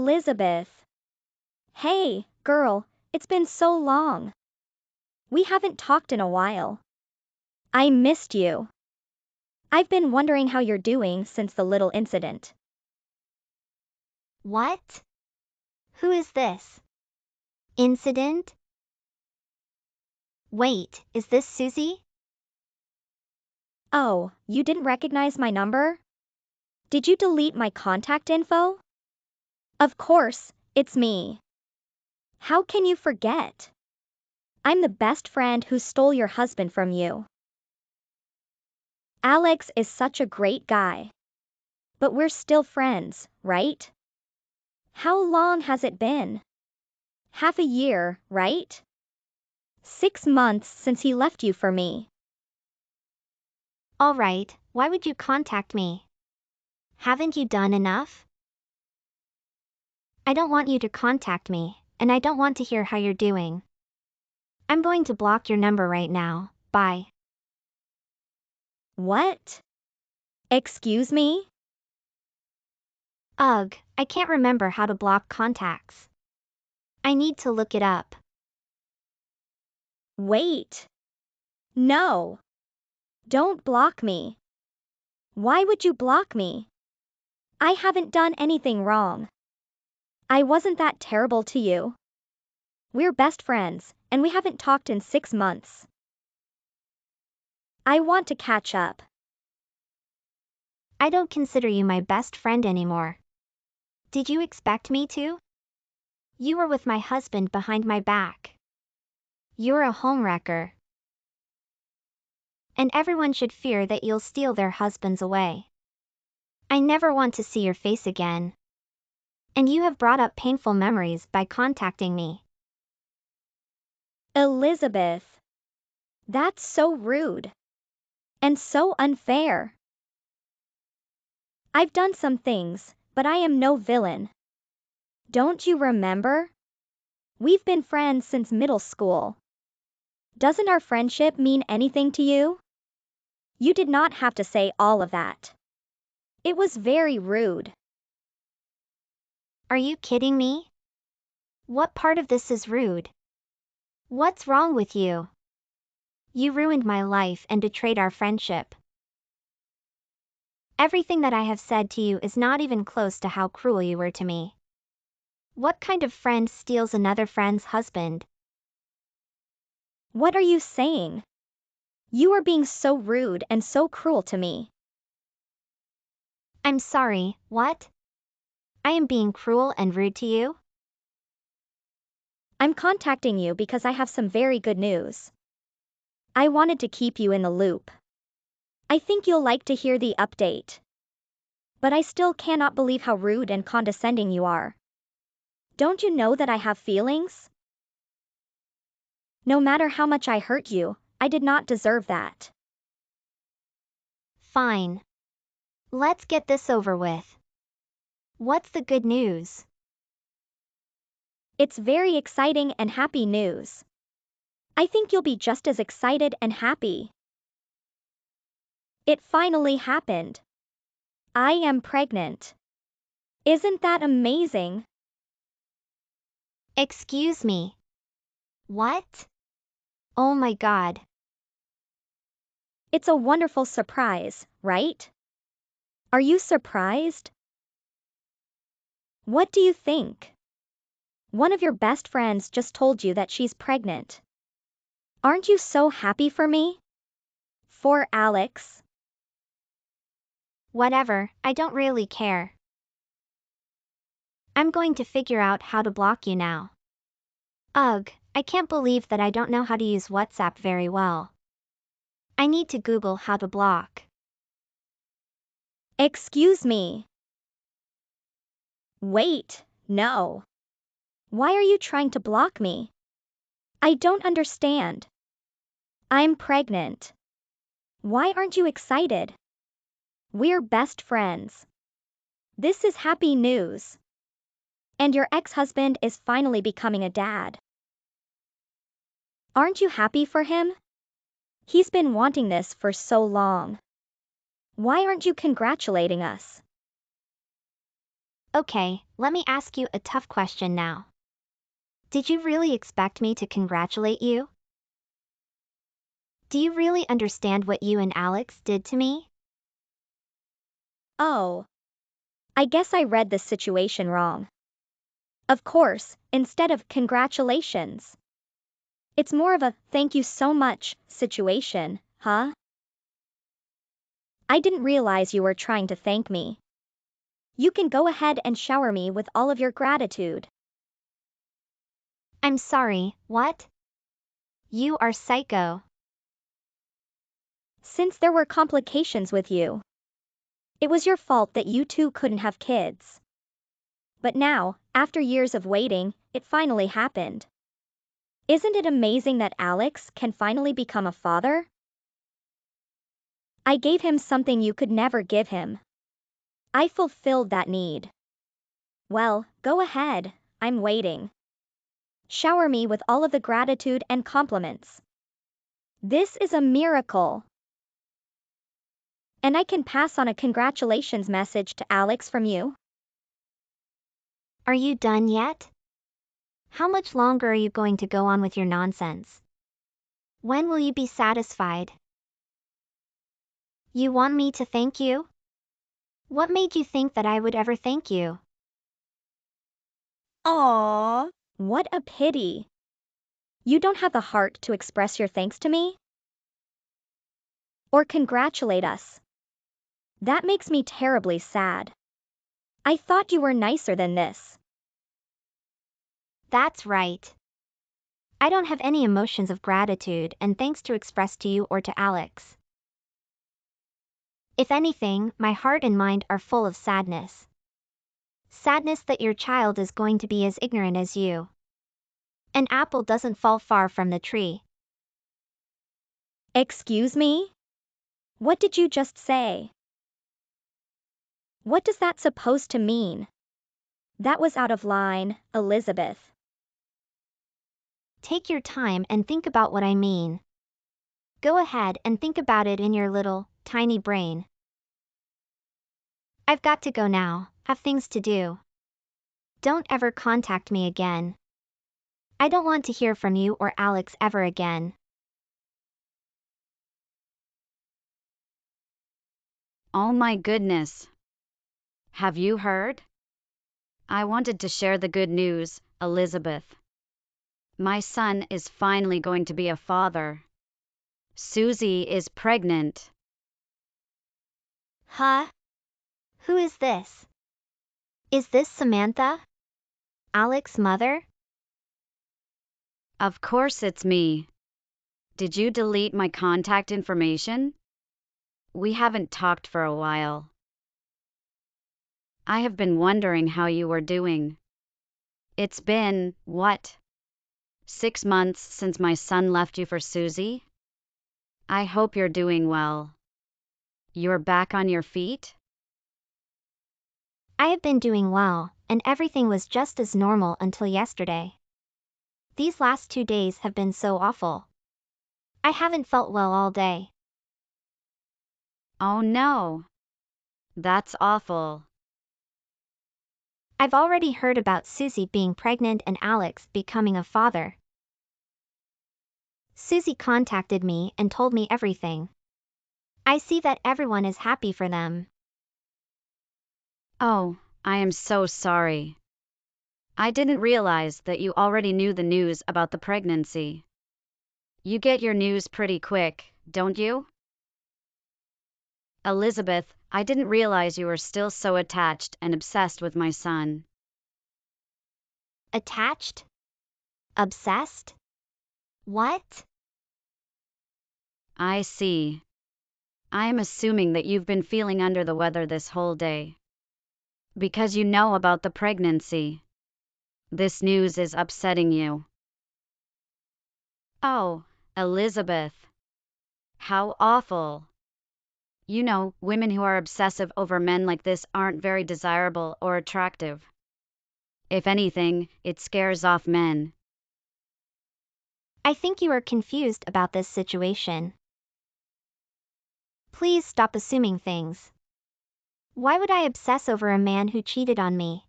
Elizabeth. Hey, girl, it's been so long. We haven't talked in a while. I missed you. I've been wondering how you're doing since the little incident. What? Who is this? Incident? Wait, is this Susie? Oh, you didn't recognize my number? Did you delete my contact info? Of course, it's me. How can you forget? I'm the best friend who stole your husband from you. Alex is such a great guy. But we're still friends, right? How long has it been? Half a year, right? 6 months since he left you for me. All right, why would you contact me? Haven't you done enough? I don't want you to contact me, and I don't want to hear how you're doing. I'm going to block your number right now. Bye. What? Excuse me? Ugh, I can't remember how to block contacts. I need to look it up. Wait. No. Don't block me. Why would you block me? I haven't done anything wrong. I wasn't that terrible to you. We're best friends, and we haven't talked in 6 months. I want to catch up. I don't consider you my best friend anymore. Did you expect me to? You were with my husband behind my back. You're a homewrecker. And everyone should fear that you'll steal their husbands away. I never want to see your face again. And you have brought up painful memories by contacting me. Elizabeth. That's so rude. And so unfair. I've done some things, but I am no villain. Don't you remember? We've been friends since middle school. Doesn't our friendship mean anything to you? You did not have to say all of that. It was very rude. Are you kidding me? What part of this is rude? What's wrong with you? You ruined my life and betrayed our friendship. Everything that I have said to you is not even close to how cruel you were to me. What kind of friend steals another friend's husband? What are you saying? You are being so rude and so cruel to me. I'm sorry, what? I am being cruel and rude to you? I'm contacting you because I have some very good news. I wanted to keep you in the loop. I think you'll like to hear the update. But I still cannot believe how rude and condescending you are. Don't you know that I have feelings? No matter how much I hurt you, I did not deserve that. Fine. Let's get this over with. What's the good news? It's very exciting and happy news. I think you'll be just as excited and happy. It finally happened. I am pregnant. Isn't that amazing? Excuse me. What? Oh my God. It's a wonderful surprise, right? Are you surprised? What do you think? One of your best friends just told you that she's pregnant. Aren't you so happy for me? For Alex? Whatever, I don't really care. I'm going to figure out how to block you now. Ugh, I can't believe that I don't know how to use WhatsApp very well. I need to Google how to block. Excuse me. Wait, no. Why are you trying to block me? I don't understand. I'm pregnant. Why aren't you excited? We're best friends. This is happy news. And your ex-husband is finally becoming a dad. Aren't you happy for him? He's been wanting this for so long. Why aren't you congratulating us? Okay, let me ask you a tough question now. Did you really expect me to congratulate you? Do you really understand what you and Alex did to me? Oh, I guess I read this situation wrong. Of course, instead of congratulations. It's more of a thank you so much situation, huh? I didn't realize you were trying to thank me. You can go ahead and shower me with all of your gratitude. I'm sorry, what? You are psycho. Since there were complications with you, it was your fault that you two couldn't have kids. But now, after years of waiting, it finally happened. Isn't it amazing that Alex can finally become a father? I gave him something you could never give him. I fulfilled that need. Well, go ahead, I'm waiting. Shower me with all of the gratitude and compliments. This is a miracle. And I can pass on a congratulations message to Alex from you. Are you done yet? How much longer are you going to go on with your nonsense? When will you be satisfied? You want me to thank you? What made you think that I would ever thank you? Aww, what a pity. You don't have the heart to express your thanks to me? Or congratulate us. That makes me terribly sad. I thought you were nicer than this. That's right. I don't have any emotions of gratitude and thanks to express to you or to Alex. If anything, my heart and mind are full of sadness. Sadness that your child is going to be as ignorant as you. An apple doesn't fall far from the tree. Excuse me? What did you just say? What does that supposed to mean? That was out of line, Elizabeth. Take your time and think about what I mean. Go ahead and think about it in your little, tiny brain. I've got to go now, have things to do. Don't ever contact me again. I don't want to hear from you or Alex ever again. Oh my goodness. Have you heard? I wanted to share the good news, Elizabeth. My son is finally going to be a father. Susie is pregnant. Huh? Who is this? Is this Samantha? Alex's mother? Of course it's me. Did you delete my contact information? We haven't talked for a while. I have been wondering how you were doing. It's been, what? 6 months since my son left you for Susie? I hope you're doing well. You're back on your feet? I have been doing well, and everything was just as normal until yesterday. These last 2 days have been so awful. I haven't felt well all day. Oh no. That's awful. I've already heard about Susie being pregnant and Alex becoming a father. Susie contacted me and told me everything. I see that everyone is happy for them. Oh, I am so sorry. I didn't realize that you already knew the news about the pregnancy. You get your news pretty quick, don't you? Elizabeth, I didn't realize you were still so attached and obsessed with my son. Attached? Obsessed? What? I see. I am assuming that you've been feeling under the weather this whole day. Because you know about the pregnancy. This news is upsetting you. Oh, Elizabeth. How awful. You know, women who are obsessive over men like this aren't very desirable or attractive. If anything, it scares off men. I think you are confused about this situation. Please stop assuming things. Why would I obsess over a man who cheated on me?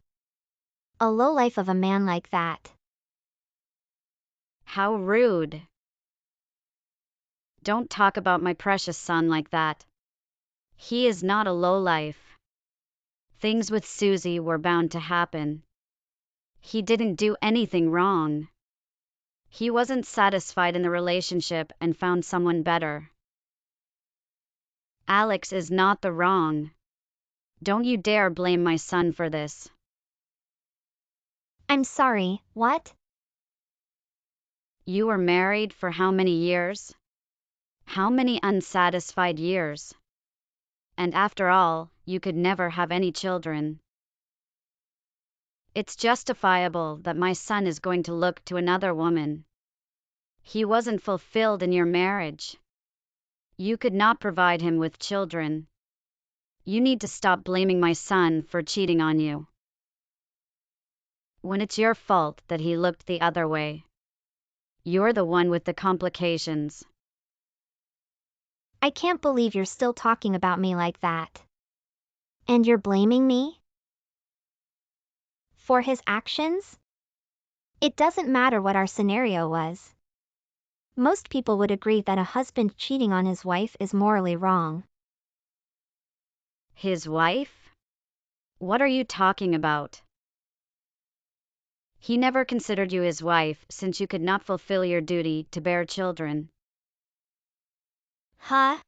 A lowlife of a man like that. How rude. Don't talk about my precious son like that. He is not a lowlife. Things with Susie were bound to happen. He didn't do anything wrong. He wasn't satisfied in the relationship and found someone better. Alex is not the wrong. Don't you dare blame my son for this. I'm sorry, what? You were married for how many years? How many unsatisfied years? And after all, you could never have any children. It's justifiable that my son is going to look to another woman. He wasn't fulfilled in your marriage. You could not provide him with children. You need to stop blaming my son for cheating on you. When it's your fault that he looked the other way. You're the one with the complications. I can't believe you're still talking about me like that. And you're blaming me? For his actions? It doesn't matter what our scenario was. Most people would agree that a husband cheating on his wife is morally wrong. His wife? What are you talking about? He never considered you his wife since you could not fulfill your duty to bear children. Huh?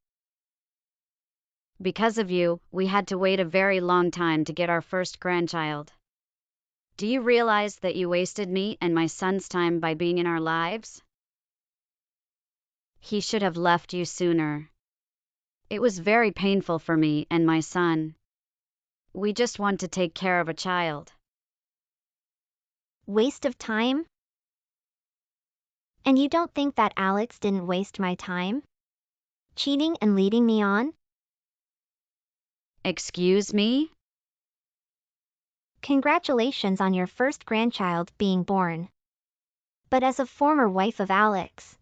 Because of you, we had to wait a very long time to get our first grandchild. Do you realize that you wasted me and my son's time by being in our lives? He should have left you sooner. It was very painful for me and my son. We just want to take care of a child. Waste of time? And you don't think that Alex didn't waste my time? Cheating and leading me on? Excuse me? Congratulations on your first grandchild being born. But as a former wife of Alex,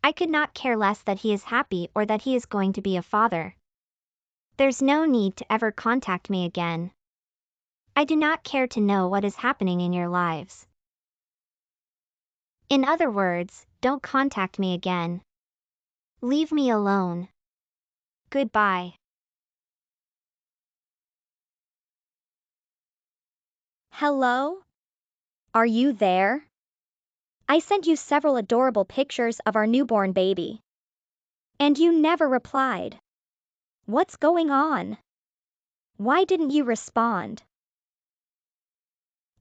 I could not care less that he is happy or that he is going to be a father. There's no need to ever contact me again. I do not care to know what is happening in your lives. In other words, don't contact me again. Leave me alone. Goodbye. Hello? Are you there? I sent you several adorable pictures of our newborn baby. And you never replied. What's going on? Why didn't you respond?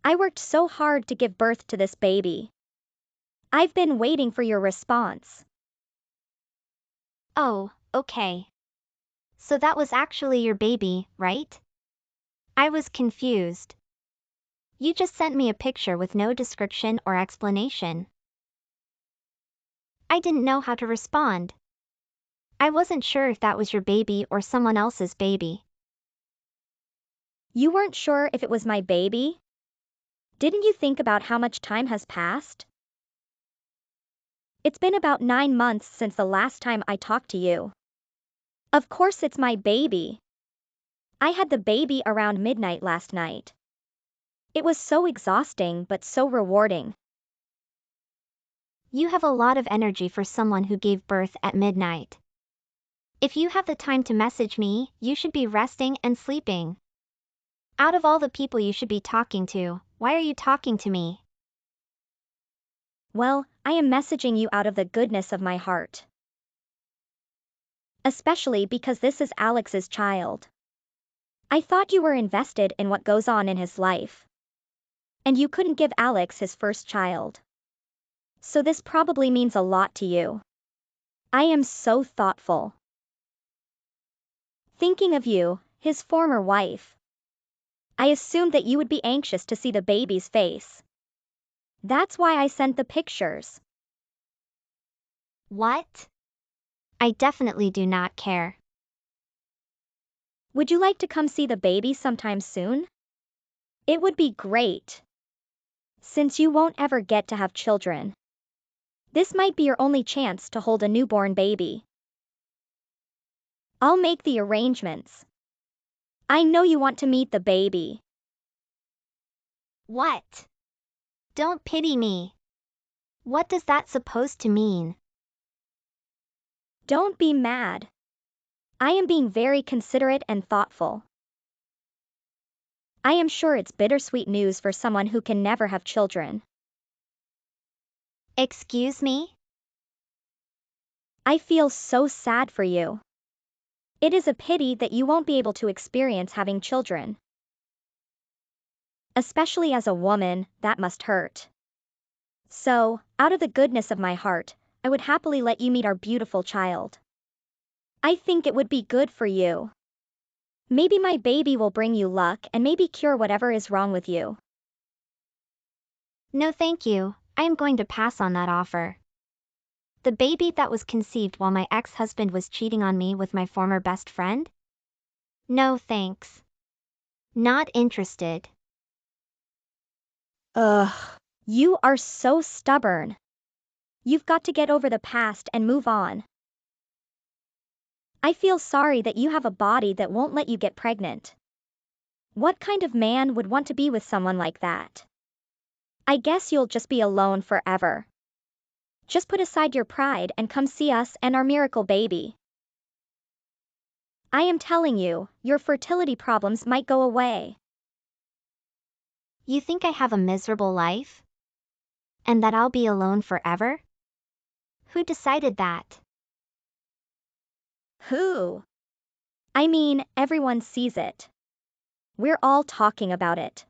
I worked so hard to give birth to this baby. I've been waiting for your response. Oh, okay. So that was actually your baby, right? I was confused. You just sent me a picture with no description or explanation. I didn't know how to respond. I wasn't sure if that was your baby or someone else's baby. You weren't sure if it was my baby? Didn't you think about how much time has passed? It's been about 9 months since the last time I talked to you. Of course it's my baby. I had the baby around midnight last night. It was so exhausting but so rewarding. You have a lot of energy for someone who gave birth at midnight. If you have the time to message me, you should be resting and sleeping. Out of all the people you should be talking to, why are you talking to me? Well, I am messaging you out of the goodness of my heart. Especially because this is Alex's child. I thought you were invested in what goes on in his life. And you couldn't give Alex his first child. So this probably means a lot to you. I am so thoughtful. Thinking of you, his former wife. I assumed that you would be anxious to see the baby's face. That's why I sent the pictures. What? I definitely do not care. Would you like to come see the baby sometime soon? It would be great. Since you won't ever get to have children. This might be your only chance to hold a newborn baby. I'll make the arrangements. I know you want to meet the baby. What? Don't pity me. What does that supposed to mean? Don't be mad. I am being very considerate and thoughtful. I am sure it's bittersweet news for someone who can never have children. Excuse me? I feel so sad for you. It is a pity that you won't be able to experience having children. Especially as a woman, that must hurt. So, out of the goodness of my heart, I would happily let you meet our beautiful child. I think it would be good for you. Maybe my baby will bring you luck and maybe cure whatever is wrong with you. No thank you, I am going to pass on that offer. The baby that was conceived while my ex-husband was cheating on me with my former best friend? No thanks. Not interested. Ugh. You are so stubborn. You've got to get over the past and move on. I feel sorry that you have a body that won't let you get pregnant. What kind of man would want to be with someone like that? I guess you'll just be alone forever. Just put aside your pride and come see us and our miracle baby. I am telling you, your fertility problems might go away. You think I have a miserable life? And that I'll be alone forever? Who decided that? Who? I mean, everyone sees it. We're all talking about it.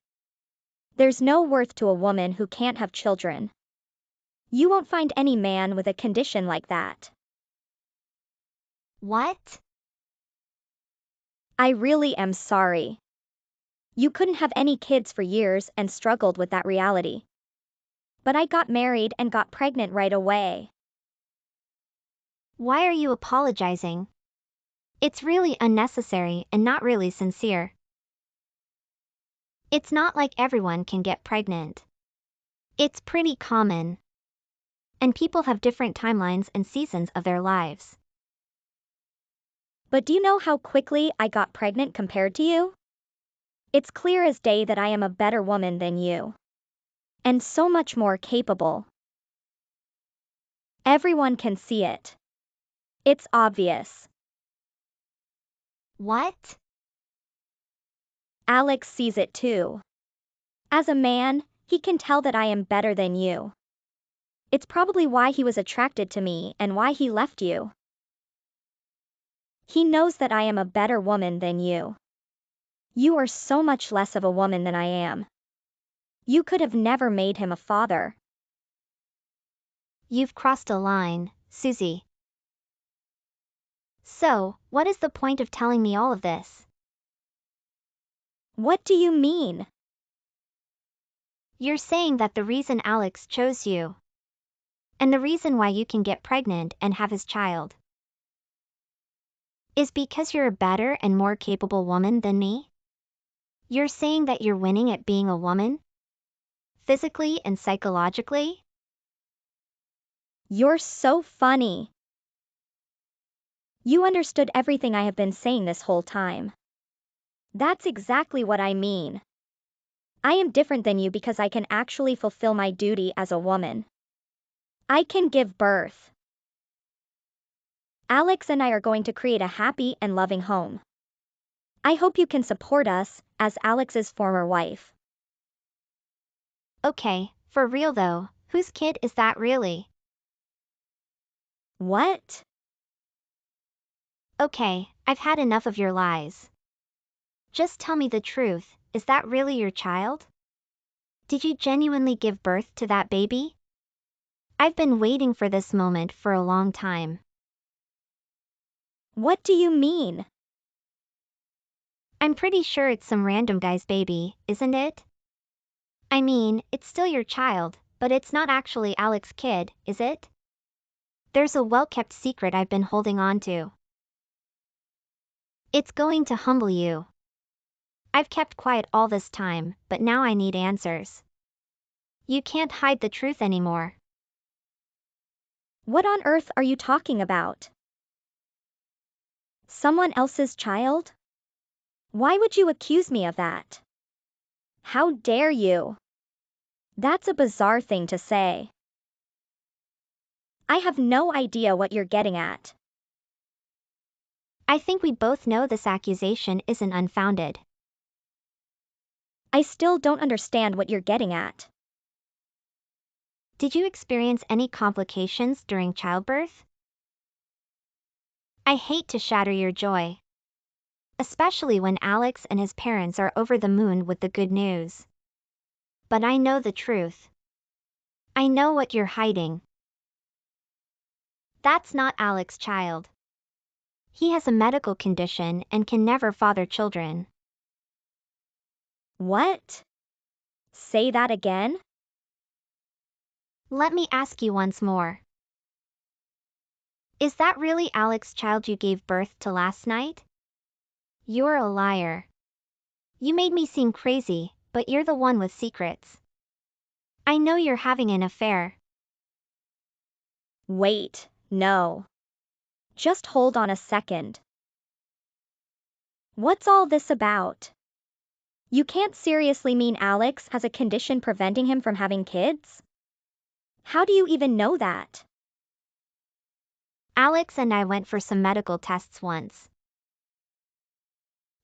There's no worth to a woman who can't have children. You won't find any man with a condition like that. What? I really am sorry. You couldn't have any kids for years and struggled with that reality. But I got married and got pregnant right away. Why are you apologizing? It's really unnecessary and not really sincere. It's not like everyone can get pregnant. It's pretty common. And people have different timelines and seasons of their lives. But do you know how quickly I got pregnant compared to you? It's clear as day that I am a better woman than you. And so much more capable. Everyone can see it. It's obvious. What? Alex sees it too. As a man, he can tell that I am better than you. It's probably why he was attracted to me and why he left you. He knows that I am a better woman than you. You are so much less of a woman than I am. You could have never made him a father. You've crossed a line, Susie. So, what is the point of telling me all of this? What do you mean? You're saying that the reason Alex chose you, and the reason why you can get pregnant and have his child, is because you're a better and more capable woman than me? You're saying that you're winning at being a woman? Physically and psychologically? You're so funny. You understood everything I have been saying this whole time. That's exactly what I mean. I am different than you because I can actually fulfill my duty as a woman. I can give birth. Alex and I are going to create a happy and loving home. I hope you can support us, as Alex's former wife. Okay, for real though, whose kid is that really? What? Okay, I've had enough of your lies. Just tell me the truth, is that really your child? Did you genuinely give birth to that baby? I've been waiting for this moment for a long time. What do you mean? I'm pretty sure it's some random guy's baby, isn't it? I mean, it's still your child, but it's not actually Alex's kid, is it? There's a well-kept secret I've been holding on to. It's going to humble you. I've kept quiet all this time, but now I need answers. You can't hide the truth anymore. What on earth are you talking about? Someone else's child? Why would you accuse me of that? How dare you? That's a bizarre thing to say. I have no idea what you're getting at. I think we both know this accusation isn't unfounded. I still don't understand what you're getting at. Did you experience any complications during childbirth? I hate to shatter your joy, especially when Alex and his parents are over the moon with the good news. But I know the truth. I know what you're hiding. That's not Alex's child. He has a medical condition and can never father children. What? Say that again? Let me ask you once more. Is that really Alex's child you gave birth to last night? You're a liar. You made me seem crazy, but you're the one with secrets. I know you're having an affair. Wait, no. Just hold on a second. What's all this about? You can't seriously mean Alex has a condition preventing him from having kids? How do you even know that? Alex and I went for some medical tests once.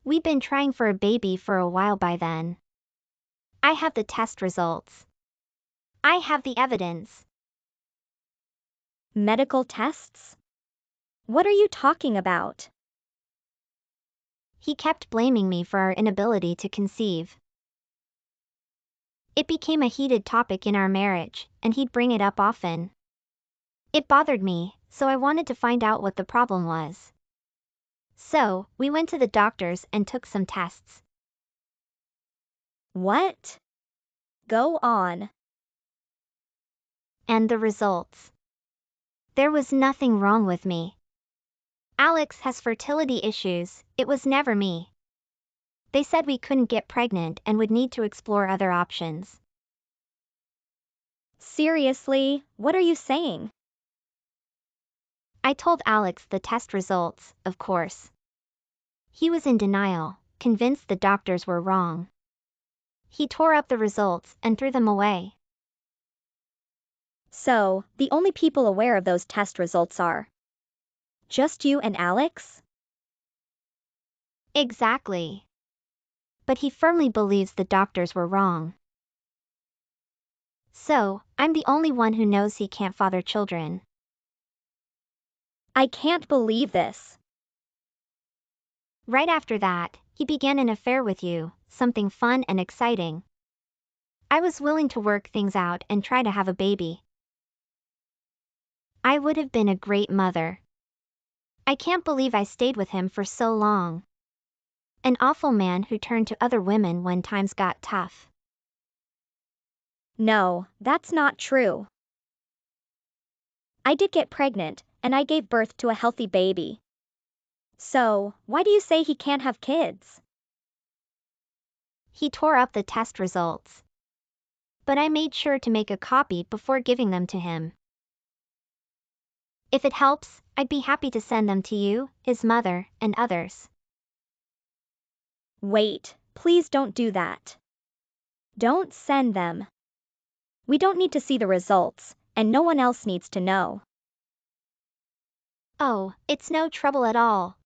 We've been trying for a baby for a while by then. I have the test results. I have the evidence. Medical tests? What are you talking about? He kept blaming me for our inability to conceive. It became a heated topic in our marriage, and he'd bring it up often. It bothered me, so I wanted to find out what the problem was. So, we went to the doctors and took some tests. What? Go on. And the results. There was nothing wrong with me. Alex has fertility issues, it was never me. They said we couldn't get pregnant and would need to explore other options. Seriously, what are you saying? I told Alex the test results, of course. He was in denial, convinced the doctors were wrong. He tore up the results and threw them away. So, the only people aware of those test results are just you and Alex? Exactly. But he firmly believes the doctors were wrong. So, I'm the only one who knows he can't father children. I can't believe this. Right after that, he began an affair with you, something fun and exciting. I was willing to work things out and try to have a baby. I would have been a great mother. I can't believe I stayed with him for so long. An awful man who turned to other women when times got tough. No, that's not true. I did get pregnant, and I gave birth to a healthy baby. So, why do you say he can't have kids? He tore up the test results. But I made sure to make a copy before giving them to him. If it helps, I'd be happy to send them to you, his mother, and others. Wait, please don't do that. Don't send them. We don't need to see the results, and no one else needs to know. Oh, it's no trouble at all.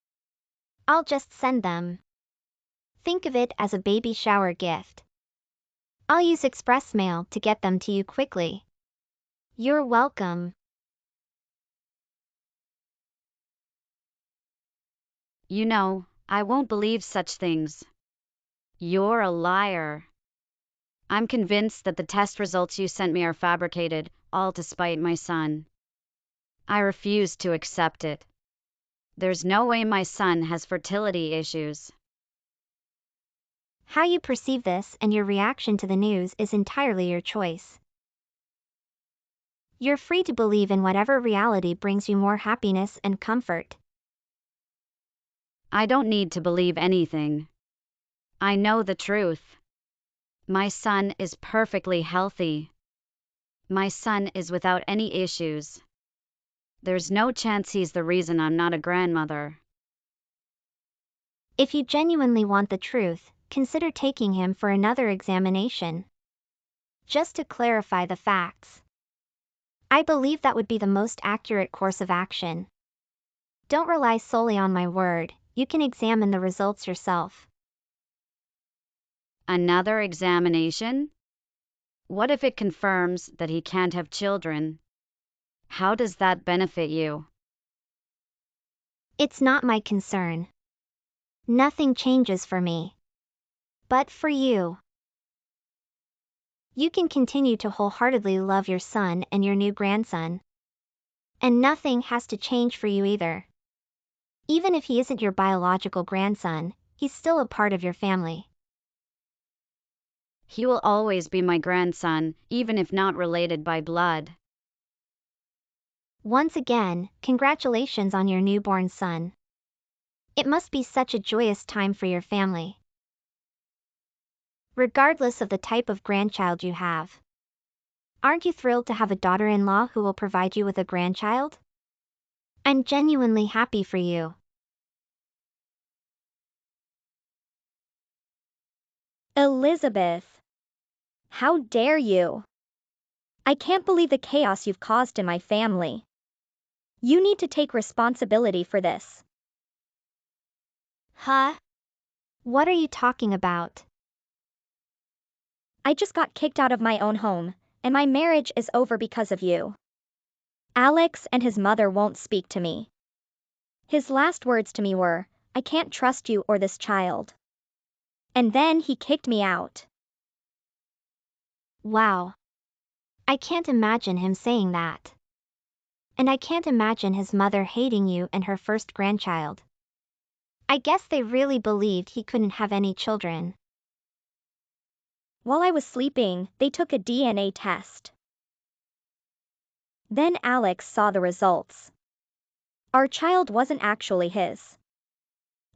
I'll just send them. Think of it as a baby shower gift. I'll use express mail to get them to you quickly. You're welcome. You know, I won't believe such things. You're a liar. I'm convinced that the test results you sent me are fabricated, all to spite my son. I refuse to accept it. There's no way my son has fertility issues. How you perceive this and your reaction to the news is entirely your choice. You're free to believe in whatever reality brings you more happiness and comfort. I don't need to believe anything. I know the truth. My son is perfectly healthy. My son is without any issues. There's no chance he's the reason I'm not a grandmother. If you genuinely want the truth, consider taking him for another examination. just to clarify the facts. I believe that would be the most accurate course of action. Don't rely solely on my word, you can examine the results yourself. Another examination? What if it confirms that he can't have children? How does that benefit you? It's not my concern. Nothing changes for me. But for you. You can continue to wholeheartedly love your son and your new grandson. And nothing has to change for you either. Even if he isn't your biological grandson, he's still a part of your family. He will always be my grandson, even if not related by blood. Once again, congratulations on your newborn son. It must be such a joyous time for your family. Regardless of the type of grandchild you have. Aren't you thrilled to have a daughter-in-law who will provide you with a grandchild? I'm genuinely happy for you. Elizabeth. How dare you? I can't believe the chaos you've caused in my family. You need to take responsibility for this. Huh? What are you talking about? I just got kicked out of my own home, and my marriage is over because of you. Alex and his mother won't speak to me. His last words to me were, "I can't trust you or this child." And then he kicked me out. Wow. I can't imagine him saying that. And I can't imagine his mother hating you and her first grandchild. I guess they really believed he couldn't have any children. While I was sleeping, they took a DNA test. Then Alex saw the results. Our child wasn't actually his.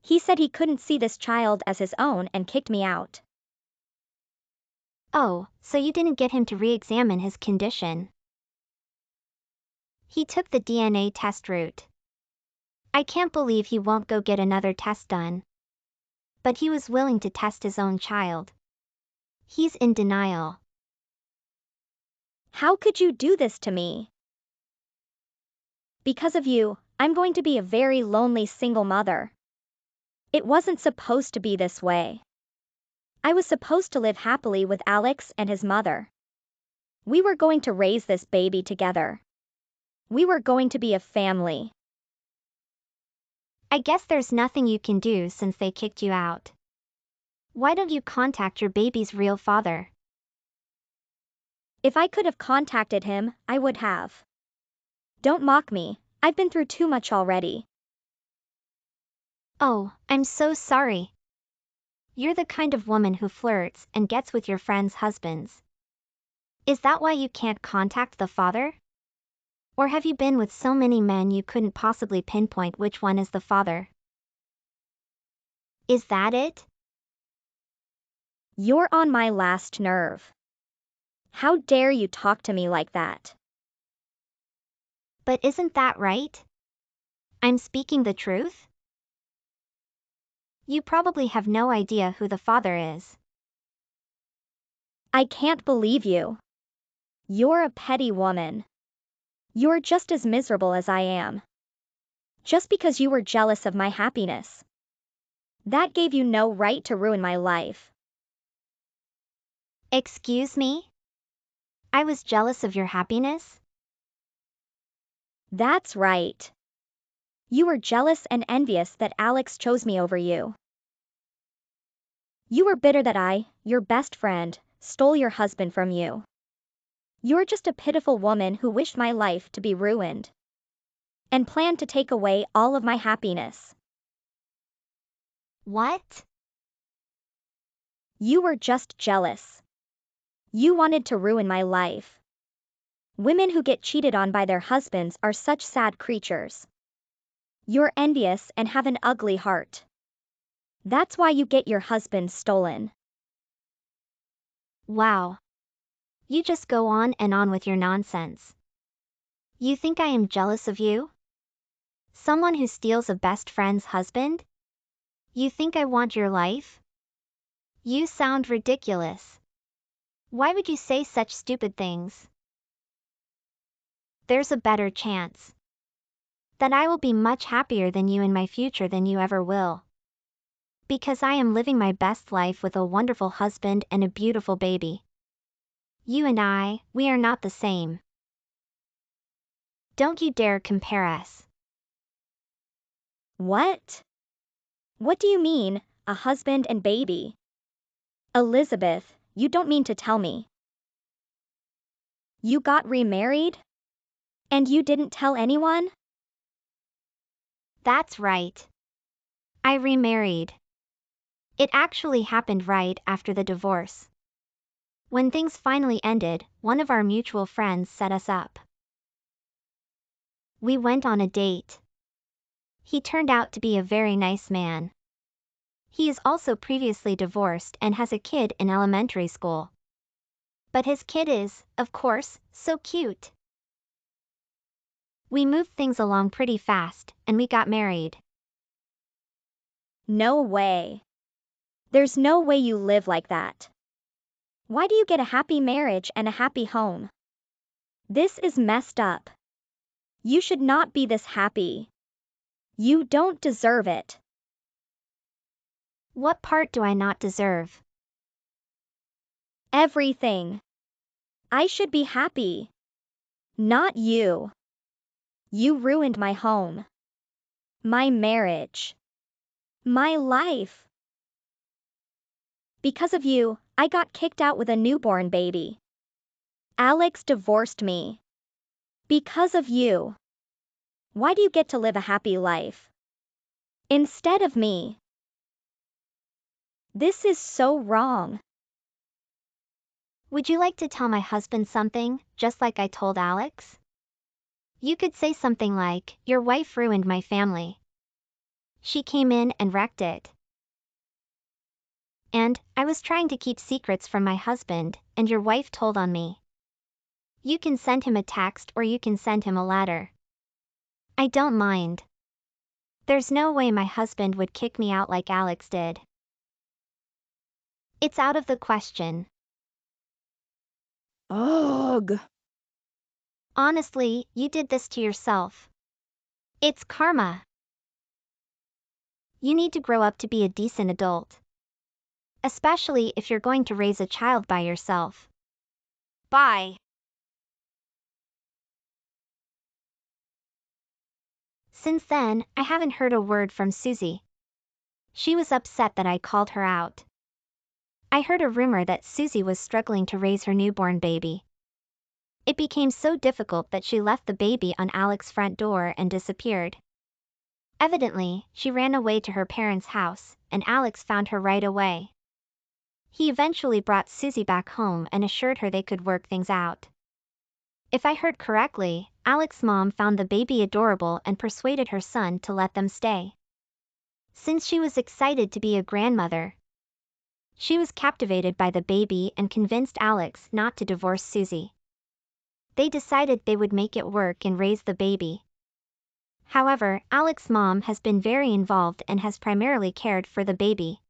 He said he couldn't see this child as his own and kicked me out. Oh, so you didn't get him to re-examine his condition. He took the DNA test route. I can't believe he won't go get another test done. But he was willing to test his own child. He's in denial. How could you do this to me? Because of you, I'm going to be a very lonely single mother. It wasn't supposed to be this way. I was supposed to live happily with Alex and his mother. We were going to raise this baby together. We were going to be a family. I guess there's nothing you can do since they kicked you out. Why don't you contact your baby's real father? If I could have contacted him, I would have. Don't mock me, I've been through too much already. Oh, I'm so sorry. You're the kind of woman who flirts and gets with your friends' husbands. Is that why you can't contact the father? Or have you been with so many men you couldn't possibly pinpoint which one is the father? Is that it? You're on my last nerve. How dare you talk to me like that? But isn't that right? I'm speaking the truth? You probably have no idea who the father is. I can't believe you. You're a petty woman. You're just as miserable as I am. Just because you were jealous of my happiness. That gave you no right to ruin my life. Excuse me? I was jealous of your happiness? That's right. You were jealous and envious that Alex chose me over you. You were bitter that I, your best friend, stole your husband from you. You're just a pitiful woman who wished my life to be ruined. And planned to take away all of my happiness. What? You were just jealous. You wanted to ruin my life. Women who get cheated on by their husbands are such sad creatures. You're envious and have an ugly heart. That's why you get your husband stolen. Wow. You just go on and on with your nonsense. You think I am jealous of you? Someone who steals a best friend's husband? You think I want your life? You sound ridiculous. Why would you say such stupid things? There's a better chance that I will be much happier than you in my future than you ever will. Because I am living my best life with a wonderful husband and a beautiful baby. You and I, we are not the same. Don't you dare compare us. What? What do you mean, a husband and baby? Elizabeth, you don't mean to tell me you got remarried? And you didn't tell anyone? That's right. I remarried. It actually happened right after the divorce. When things finally ended, one of our mutual friends set us up. We went on a date. He turned out to be a very nice man. He is also previously divorced and has a kid in elementary school. But his kid is, of course, so cute. We moved things along pretty fast, and we got married. No way. There's no way you live like that. Why do you get a happy marriage and a happy home? This is messed up. You should not be this happy. You don't deserve it. What part do I not deserve? Everything. I should be happy. Not you. You ruined my home. My marriage. My life. Because of you, I got kicked out with a newborn baby. Alex divorced me. Because of you. Why do you get to live a happy life instead of me? This is so wrong. Would you like to tell my husband something, just like I told Alex? You could say something like, your wife ruined my family. She came in and wrecked it. And, I was trying to keep secrets from my husband, and your wife told on me. You can send him a text or you can send him a letter. I don't mind. There's no way my husband would kick me out like Alex did. It's out of the question. Ugh. Honestly, you did this to yourself. It's karma. You need to grow up to be a decent adult. Especially if you're going to raise a child by yourself. Bye. Since then, I haven't heard a word from Susie. She was upset that I called her out. I heard a rumor that Susie was struggling to raise her newborn baby. It became so difficult that she left the baby on Alex's front door and disappeared. Evidently, she ran away to her parents' house, and Alex found her right away. He eventually brought Susie back home and assured her they could work things out. If I heard correctly, Alex's mom found the baby adorable and persuaded her son to let them stay. Since she was excited to be a grandmother, she was captivated by the baby and convinced Alex not to divorce Susie. They decided they would make it work and raise the baby. However, Alex's mom has been very involved and has primarily cared for the baby.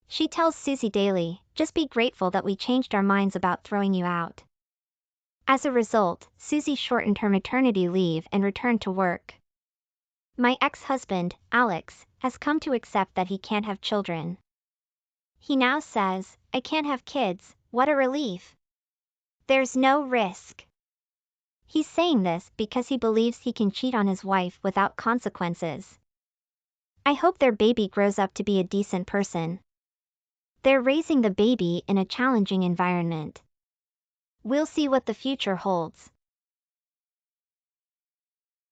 She tells Susie daily, just be grateful that we changed our minds about throwing you out. As a result, Susie shortened her maternity leave and returned to work. My ex-husband, Alex, has come to accept that he can't have children. He now says, I can't have kids, what a relief. There's no risk. He's saying this because he believes he can cheat on his wife without consequences. I hope their baby grows up to be a decent person. They're raising the baby in a challenging environment. We'll see what the future holds.